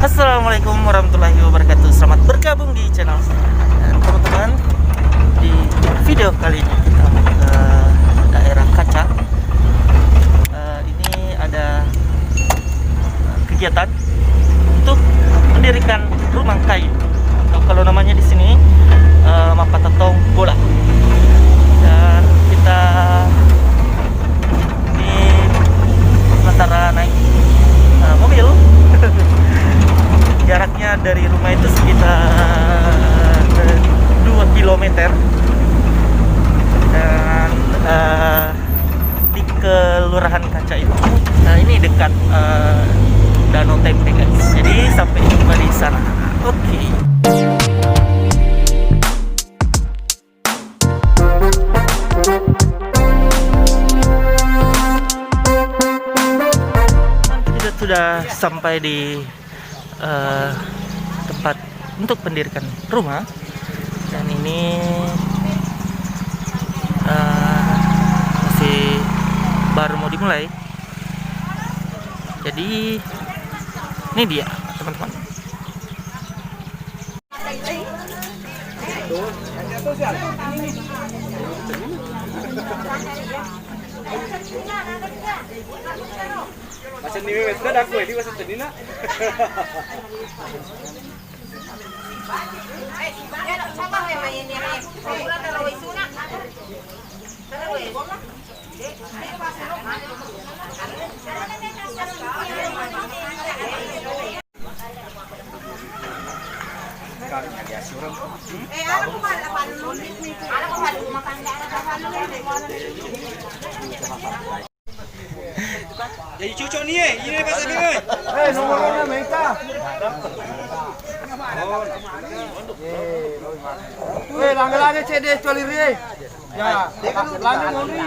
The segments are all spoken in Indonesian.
Assalamualaikum warahmatullahi wabarakatuh. Selamat bergabung di channel saya. Dan teman-teman, di video kali ini kita mau ke daerah Kaca. Ini ada kegiatan untuk mendirikan rumah kayu. Kalau namanya di sini Mapatatong Bola. Dan kita ini sementara naik mobil. Jaraknya dari rumah itu sekitar 2 km dan di Kelurahan Kaca itu ini dekat Danau Tempe guys. Jadi sampai jumpa di sana. Oke. Kita sudah sampai di tempat untuk mendirikan rumah, dan ini masih baru mau dimulai. Jadi ini dia teman-teman. Macam ni wes dah aku ini macam ni nak. Jadi cucuk ni ini pasal ni nomornya mereka. Langgar-langgar CD colir ye. Ya, langgar mau ni.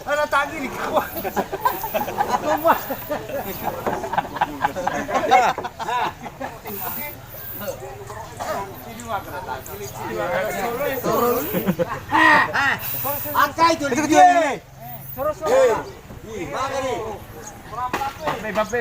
Ada tagi di kawan. Angkai tu dia. Sorok-sorok. Mana ni? Bape.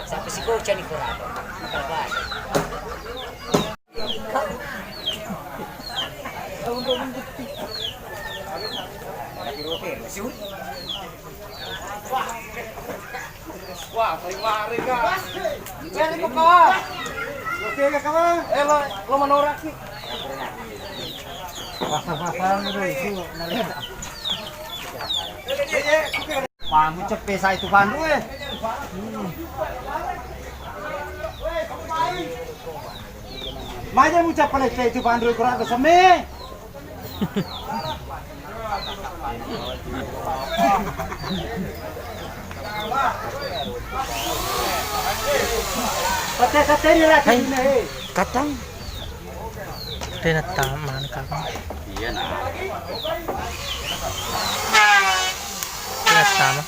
Sampai si Gocha di Corrado. Wah, mari ka. Jadi ko kawan. Oke ka kawan. Lo manorak sih. Pasar-pasar itu nalihat. Pamu cepet sa itu pandu eh. Maja mucap pala itu pandu kurang ke seme. Kate ni lagi ni. Katang. Tinatamaan ka. Iya na. Tinatama.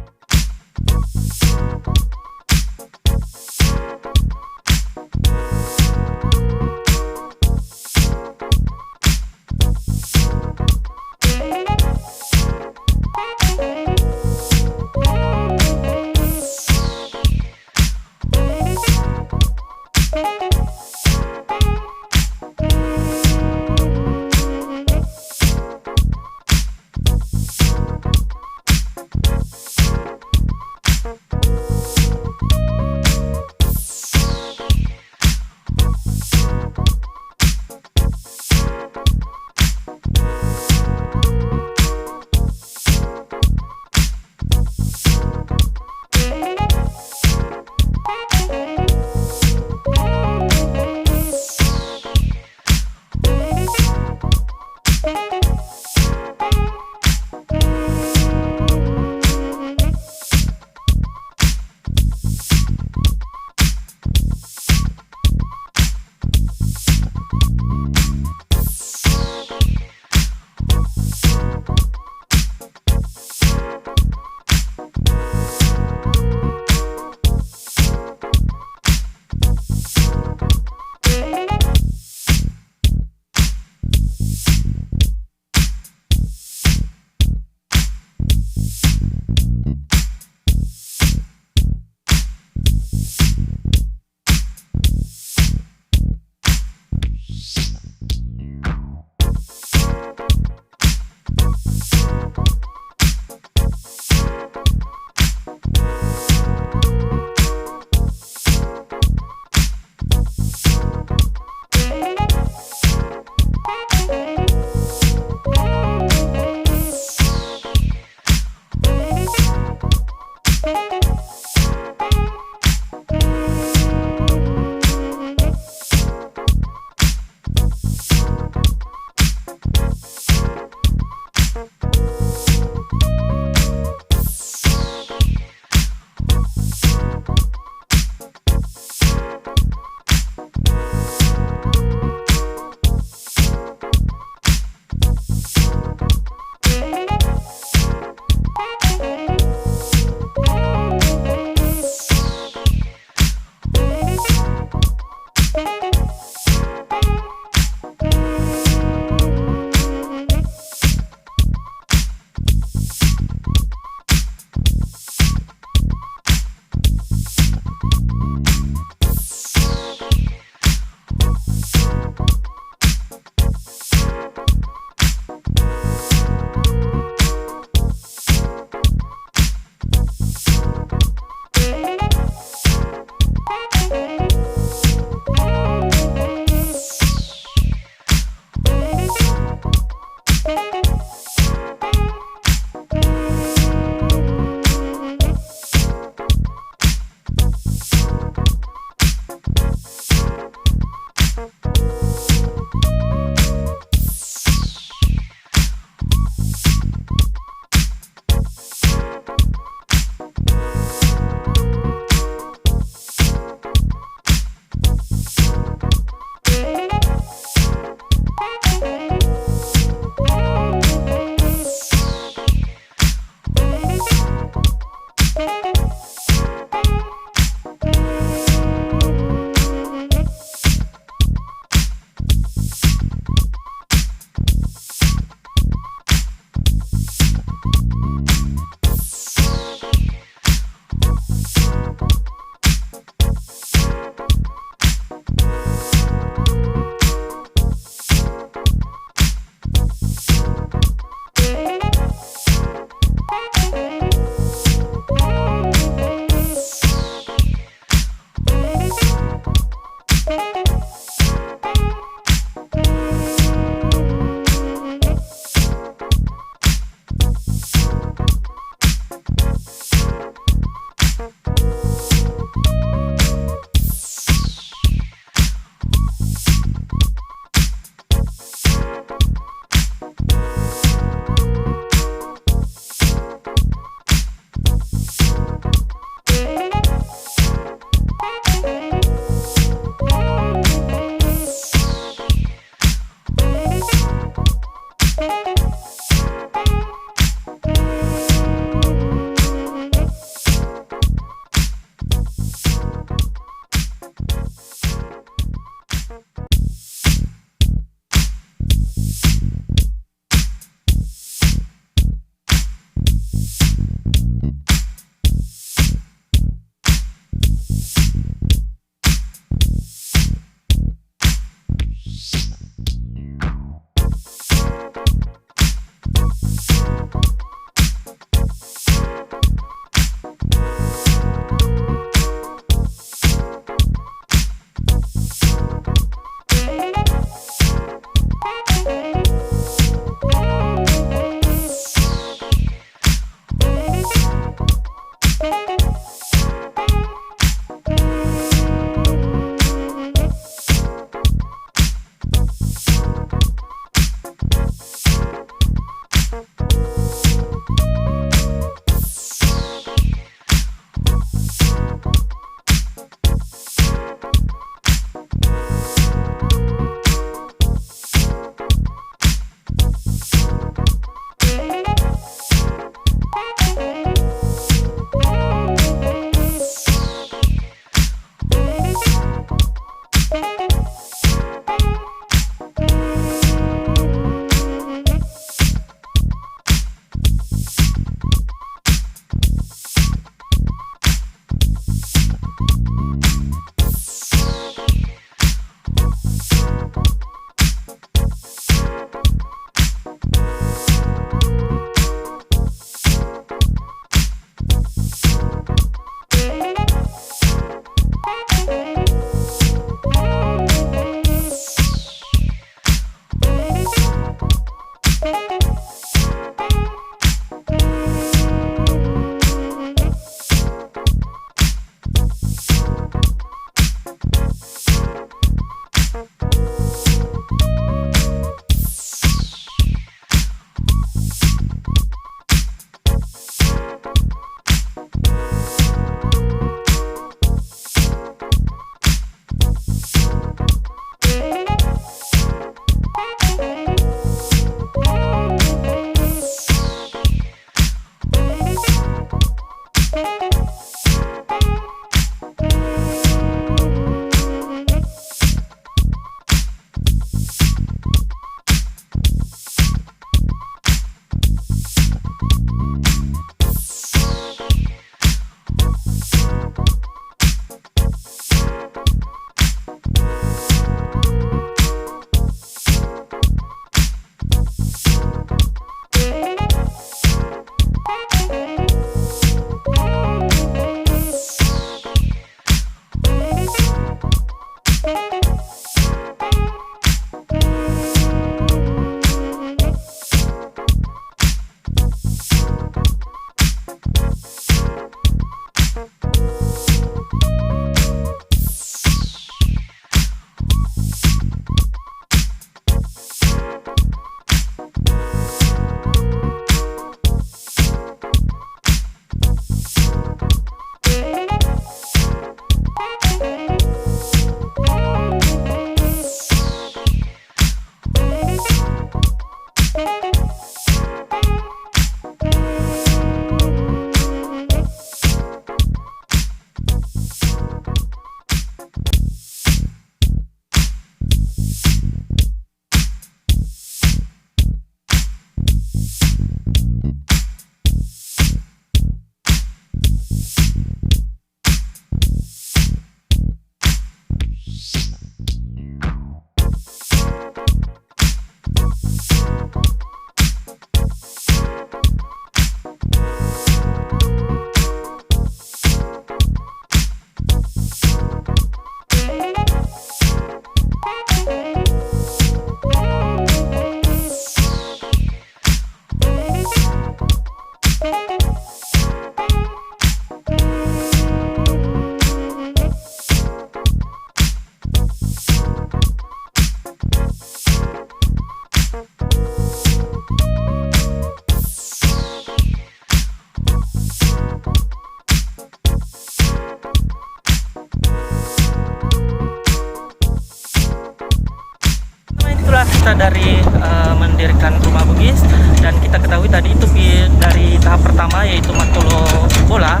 mendirikan rumah Bugis. Dan kita ketahui tadi itu dari tahap pertama yaitu matolo bola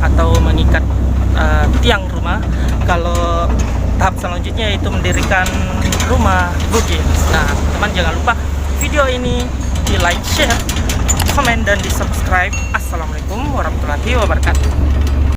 atau mengikat tiang rumah. Kalau tahap selanjutnya yaitu mendirikan rumah Bugis. Nah, teman jangan lupa video ini di like, share, komen, dan di subscribe. Assalamualaikum warahmatullahi wabarakatuh.